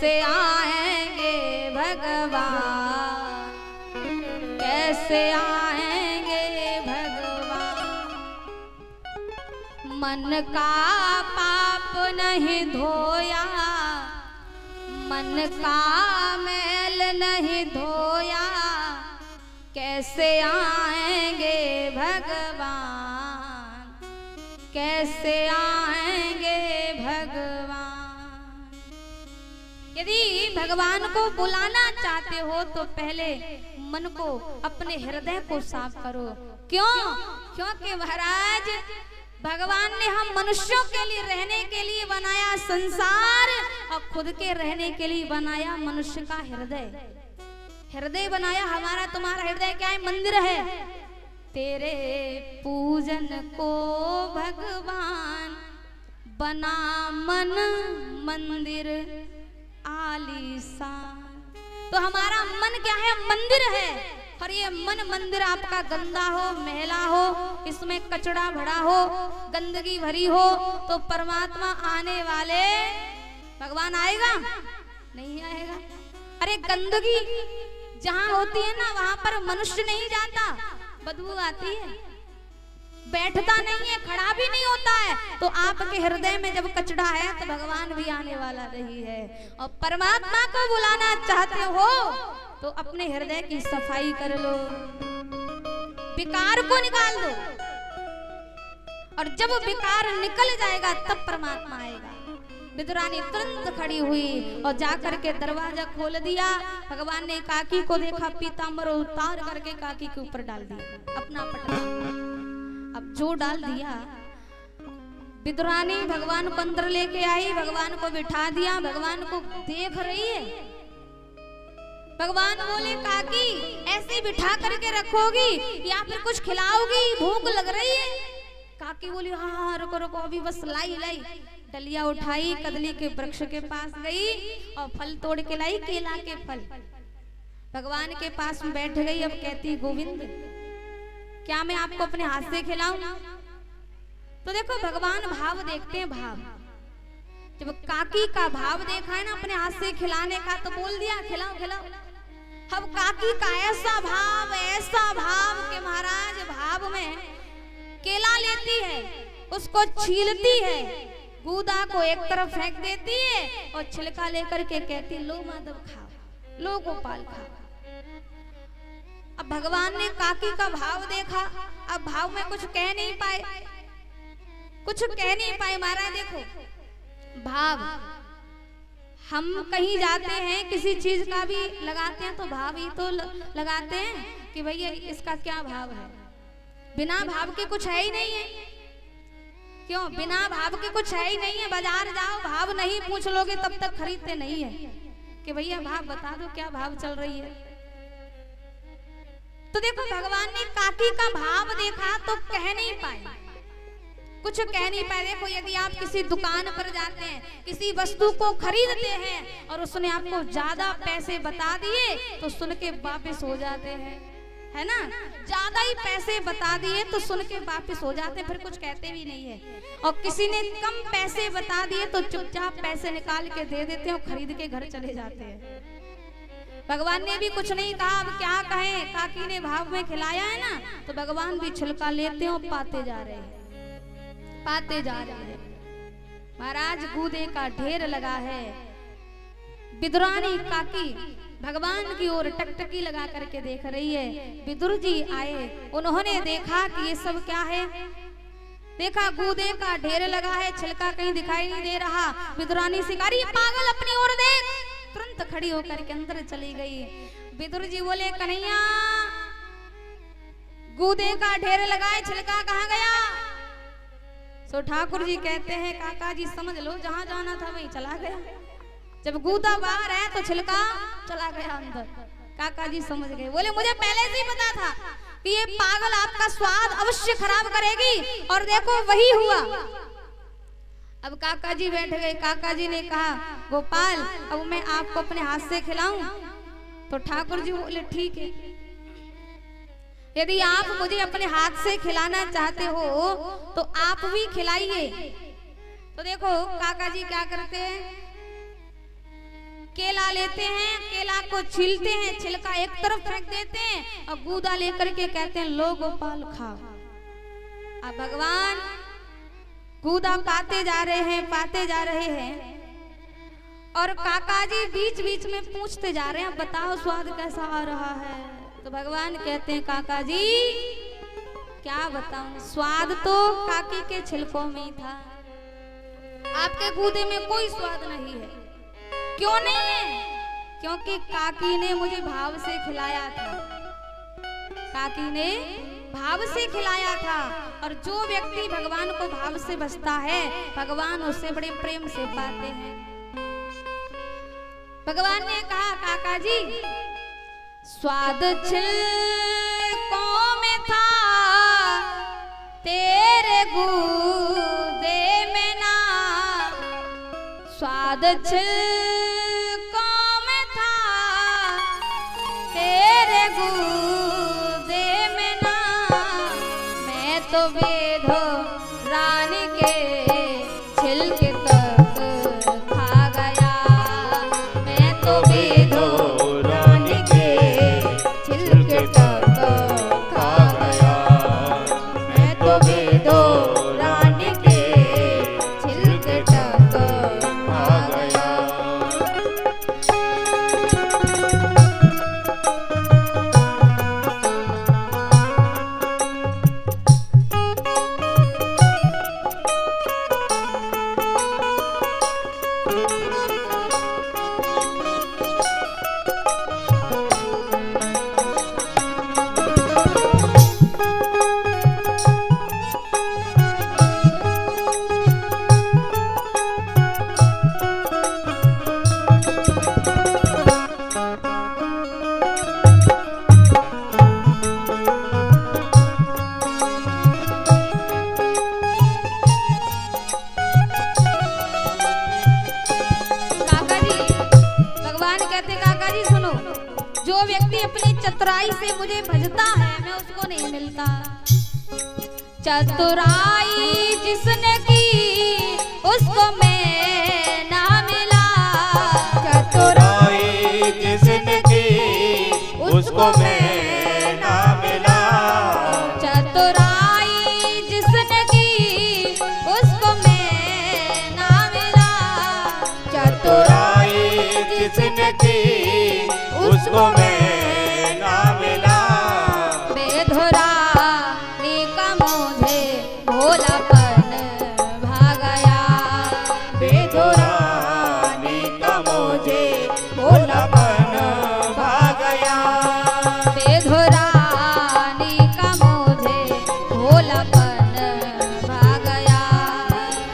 से आएंगे भगवान, कैसे आएंगे भगवान। मन का पाप नहीं धोया, मन का मैल नहीं धोया, कैसे आएंगे भगवान, कैसे आएंगे भगवान। यदि भगवान को बुलाना चाहते हो तो पहले मन को, अपने हृदय को साफ करो। क्यों? क्योंकि महाराज भगवान ने हम मनुष्यों के लिए रहने के लिए बनाया संसार, और खुद के रहने के लिए बनाया मनुष्य का हृदय। हृदय बनाया हमारा, तुम्हारा हृदय क्या है? मंदिर है। तेरे पूजन को भगवान बना मन मंदिर आलीशान। तो हमारा मन क्या है? मंदिर है। और ये मन मंदिर आपका गंदा हो, मैला हो, इसमें कचड़ा भरा हो, गंदगी भरी हो, तो परमात्मा आने वाले भगवान आएगा? नहीं आएगा। अरे गंदगी जहाँ होती है ना, वहां पर मनुष्य नहीं जाता, बदबू आती है, बैठता नहीं है, खड़ा भी नहीं होता है। तो आपके हृदय में जब कचड़ा है तो भगवान भी आने वाला नहीं है। और परमात्मा को बुलाना चाहते हो तो अपने हृदय की सफाई कर लो, विकार को निकाल दो, और जब विकार निकल जाएगा तब परमात्मा आएगा। विदुरानी तुरंत खड़ी हुई और जाकर के दरवाजा खोल दिया। भगवान ने काकी को देखा, पीताम्बर उतार करके काकी के ऊपर डाल दिया अपना पटना। अब जो डाल दिया, विदुरानी भगवान को अंदर लेके आई, भगवान को बिठा दिया, भगवान को देख रही है। भगवान बोले, काकी ऐसे बिठा करके रखोगी या फिर कुछ खिलाओगी? भूख लग रही है। काकी बोली, हाँ रुको रुको, अभी बस लाई लाई। डलिया उठाई, कदली के वृक्ष के पास गई और फल तोड़ के लाई, केला के फल। भगवान के पास में बैठ गई। अब कहती, गोविंद क्या मैं आपको अपने हाथ से खिलाऊं? तो देखो भगवान भाव देखते हैं, भाव। जब काकी का भाव देखा है ना अपने हाथ से खिलाने का, तो बोल दिया खिलाओ खिलाओ। अब काकी का ऐसा भाव कि महाराज भाव में केला लेती है, उसको छीलती है, गूदा को एक तरफ फेंक देती है और छिलका लेकर के कहती, लो माधव खाओ, लो गोपाल खाओ। अब भगवान ने काकी का भाव देखा, अब भाव में कुछ कह नहीं पाए, कुछ कह नहीं पाए। महाराज देखो भाव, हम कहीं जाते हैं, किसी चीज का भी लगाते हैं तो भाव ही तो लगाते हैं कि भैया इसका क्या भाव है। बिना भाव के कुछ है ही नहीं है। क्यों? बिना भाव के कुछ है ही नहीं है। बाजार जाओ, भाव नहीं पूछ लोगे तब तक खरीदते नहीं है कि भैया भाव बता दो, क्या भाव चल रही है। तो देखो भगवान ने काकी का भाव देखा तो कह नहीं पाए, कुछ कह नहीं पाए। देखो यदि आप किसी दुकान पर जाते हैं, किसी वस्तु को खरीदते हैं और उसने आपको ज्यादा पैसे बता दिए तो सुन के वापिस हो जाते हैं, है ना? ज्यादा ही पैसे बता दिए तो सुन के वापिस हो जाते हैं, फिर कुछ कहते भी नहीं है। और किसी ने कम पैसे बता दिए तो चुपचाप पैसे निकाल के दे देते हैं और खरीद के घर चले जाते हैं। भगवान ने भी कुछ नहीं कहा, अब क्या कहें। काकी ने भाव में खिलाया है ना, तो भगवान भी छिलका लेते हैं और पाते जा रहे हैं, पाते जा रहे हैं। महाराज गूदे का ढेर लगा है। विदुरानी काकी भगवान की ओर टकटकी लगा करके देख रही है। विदुर जी आए, उन्होंने देखा कि ये सब क्या है। देखा गूदे का ढेर लगा है, छिलका कहीं दिखाई नहीं दे रहा। विदुरानी शिकारी, पागल अपनी ओर देख। तुरंत खड़ी होकर के अंदर चली गई। विदुर जी बोले, कन्हैया गूदे का ढेर लगा है, छिलका कहाँ गया? सो ठाकुर जी कहते हैं, काका जी समझ लो, जहां जाना था वहीं चला गया। जब गूदा बाहर है तो छिलका चला गया अंदर। काका जी समझ गए, बोले मुझे पहले से ही पता था कि ये पागल आपका स्वाद अवश्य खराब करेगी, और देखो वही हुआ। अब काका जी बैठ गए। काका जी ने कहा, गोपाल अब मैं आपको अपने हाथ से खिलाऊं? तो ठाकुर जी बोले, ठीक है, यदि आप मुझे अपने हाथ से खिलाना चाहते हो तो आप भी खिलाइए। तो देखो काका जी क्या करते हैं, केला लेते हैं, केला को छीलते हैं, छिलका एक तरफ फेंक देते हैं और गूदा लेकर के कहते हैं लो गोपाल खाओ। अब भगवान गूदा पाते जा रहे हैं, पाते जा रहे हैं और काका जी बीच बीच में पूछते जा रहे हैं बताओ स्वाद कैसा आ रहा है। तो भगवान कहते हैं काका जी क्या बताऊं, स्वाद तो काकी के छिलकों में ही था, आपके गूदे में कोई स्वाद नहीं है। क्यों नहीं है? क्योंकि काकी ने मुझे भाव से खिलाया था, काकी ने भाव से खिलाया था। और जो व्यक्ति भगवान को भाव से बसता है भगवान उससे बड़े प्रेम से पाते हैं। भगवान ने कहा काका जी स्वाद छिलकों में था तेरे गूदे में ना, स्वाद छिलकों में था तेरे गूदे में ना, मैं तो वेदो रानी के छिलके तक खा गया, मैं तो वेदो रानी के छिलके तक खा गया, मैं तो वेदो रानी के छिलके तक खा गया। जो व्यक्ति अपनी चतुराई से मुझे भजता है मैं उसको नहीं मिलता। चतुराई जिसने की उसको मैं ना मिला, चतुराई जिसने की उसको मैं ना मिला, चतुराई जिसने की उसको मैं ना मिला, चतुराई जिसने की उसको मैं ना मिला, बेधुरानी का मुझे भोलापन भा गया, बेधुरानी का मुझे भोलापन भा गया, बेधुरानी का मुझे भोलापन भा गया,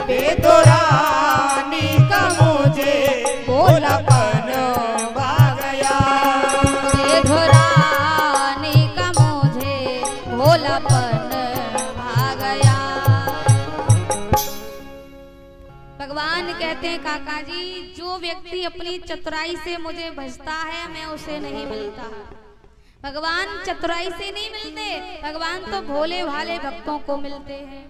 बेधुरानी का मुझे भोलापन भा गया, बेधुरानी का मुझे भोलापन भा गया। भगवान कहते हैं काका जी जो व्यक्ति अपनी चतुराई से मुझे भजता है मैं उसे नहीं मिलता। भगवान चतुराई से नहीं मिलते, भगवान तो भोले भाले भक्तों को मिलते हैं।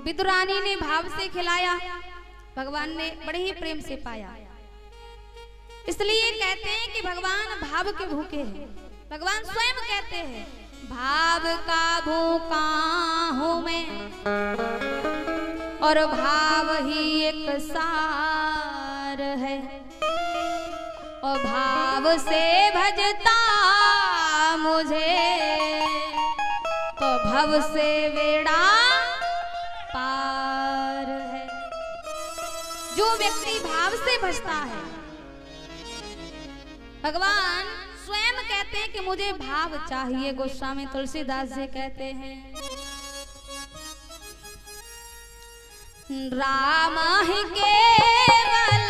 विदुरानी ने भाव से खिलाया, भगवान ने बड़े ही प्रेम से पाया। इसलिए कहते हैं कि भगवान भाव के भूखे हैं। भगवान स्वयं कहते हैं भाव का भूखा हूं मैं और भाव ही एक सार है, और भाव से भजता मुझे तो भव से बेड़ा पार है। जो व्यक्ति भाव से भजता है भगवान स्वयं कहते हैं कि मुझे भाव चाहिए। गोस्वामी तुलसीदास जी कहते हैं राम ही केवल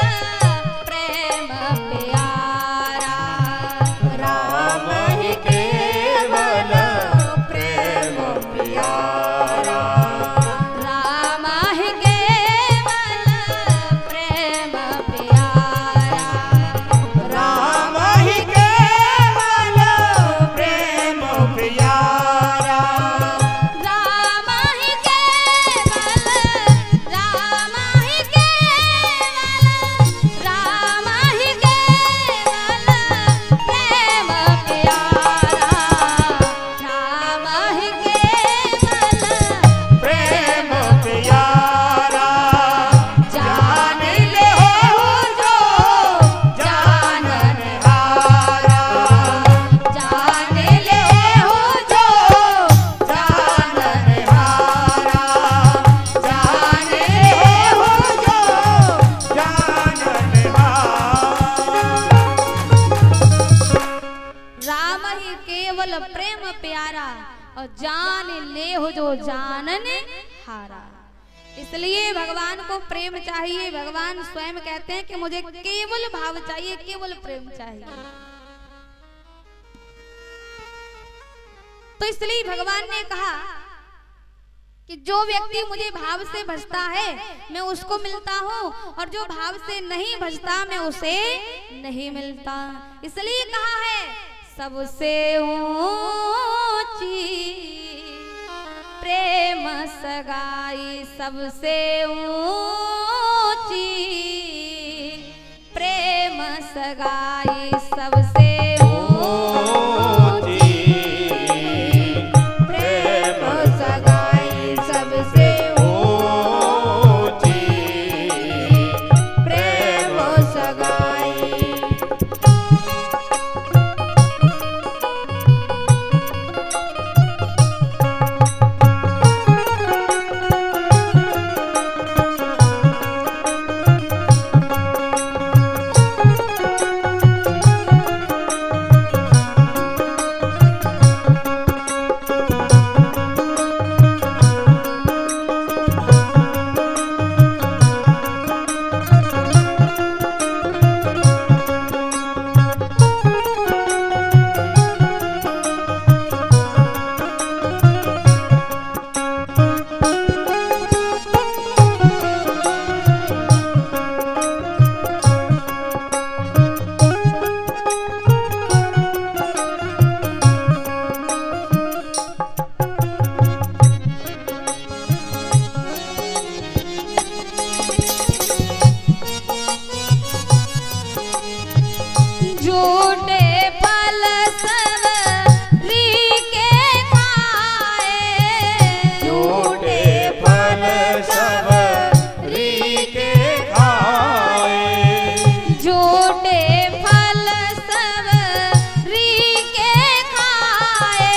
प्रेम प्यारा, राम ही केवल प्रेम प्यारा, राम ही केवल प्रेम प्यारा, राम ही केवल प्रेम प्यारा, राम ही केवल, राम ही केवल और जान ले हो जो जानन हारा। इसलिए भगवान को प्रेम चाहिए। भगवान स्वयं कहते हैं कि मुझे केवल भाव चाहिए, केवल प्रेम चाहिए। तो इसलिए भगवान ने कहा कि जो व्यक्ति मुझे भाव से भजता है मैं उसको मिलता हूँ, और जो भाव से नहीं भजता मैं उसे नहीं मिलता। इसलिए कहा है सबसे ऊंची प्रेम सगाई, सबसे ऊंची प्रेम सगाई, सबसे ऊंची प्रेम सगाई, सबसे ऊंची प्रेम सगाई। झूठे फल सवरी के खाए, झूठे फल सवरी के खाए, झूठे फल सवरी के खाए,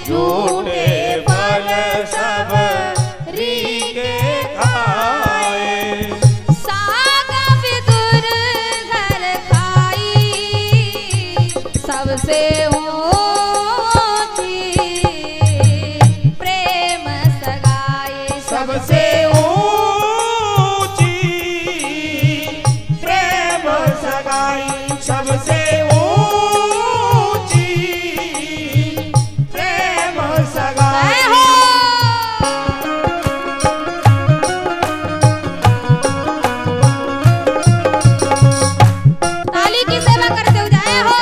झूठे फल सवरी के खाए, साग विदुर घर खाई, सबसे ऊंची प्रेम सगाई, सबसे ऊंची प्रेम सगाई, सबसे ऊंची प्रेम सगाई। जय हो। ताली की सेवा करते हुए जय हो।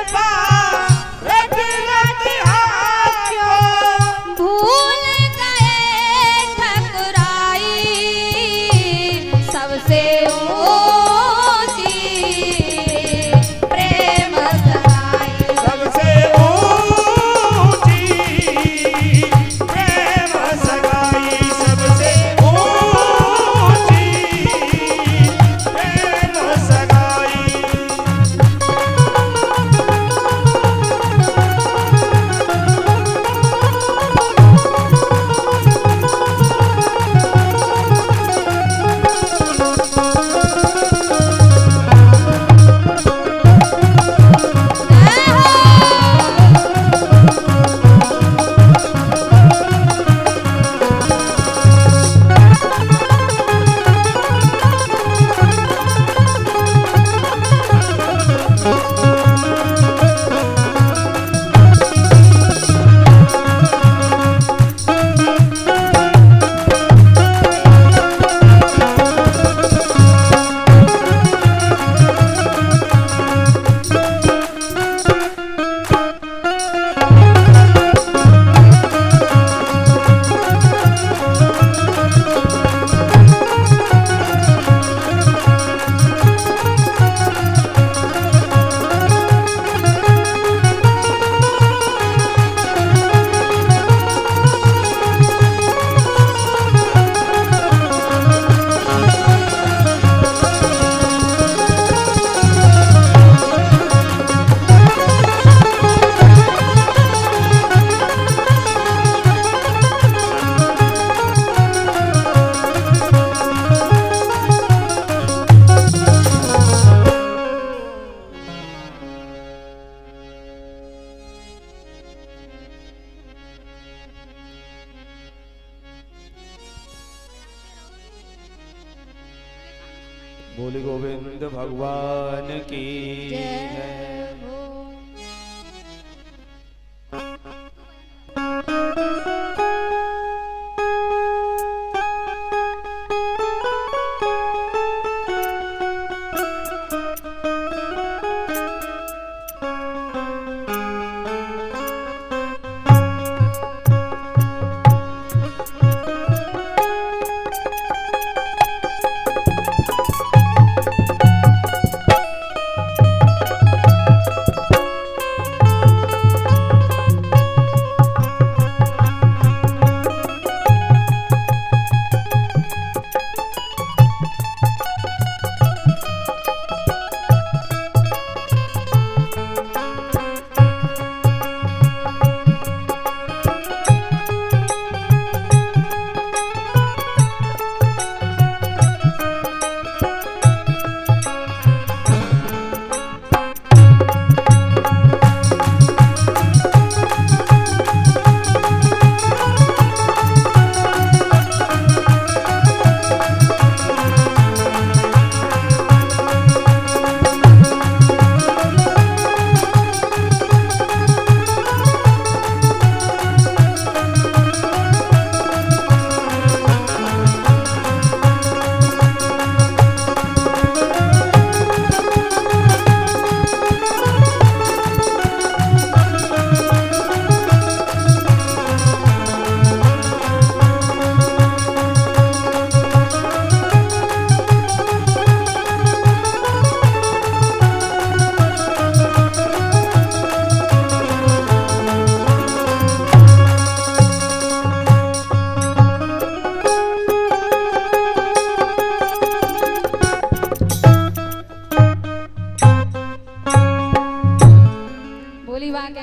रट रट हाथों भूल गए ठकुराई सबसे ऊंची प्रेम सगाई। सबसे ऊंची प्रेम सगाई, सबसे ऊंची प्रेम सगाई। बोल गोविंद भगवान की जय। जय हो।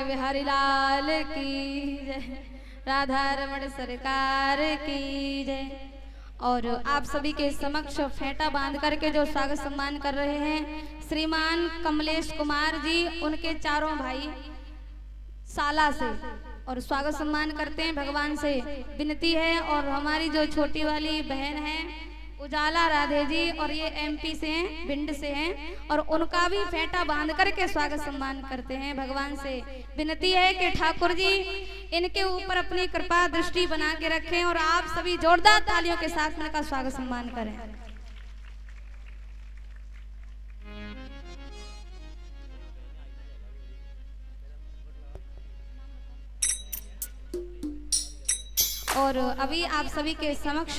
बिहारी लाल की जय, राधा रमण सरकार की जय। और आप सभी के समक्ष फेंटा बांध करके जो स्वागत सम्मान कर रहे हैं श्रीमान कमलेश कुमार जी, उनके चारों भाई साला से और स्वागत सम्मान करते हैं। भगवान से विनती है। और हमारी जो छोटी वाली बहन है उजाला राधे जी, और ये एमपी से हैं, भिंड से हैं, और उनका भी फेंटा बांध करके स्वागत सम्मान करते हैं। भगवान से विनती है कि ठाकुर जी इनके ऊपर अपनी कृपा दृष्टि बना के रखें और आप सभी जोरदार तालियों के साथ इनका स्वागत सम्मान करें। और अभी आप सभी के समक्ष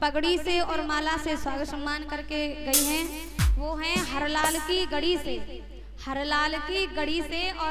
पगड़ी से और माला से स्वागत सम्मान करके गई हैं, वो हैं हरलाल की गढ़ी से, हरलाल की गढ़ी से और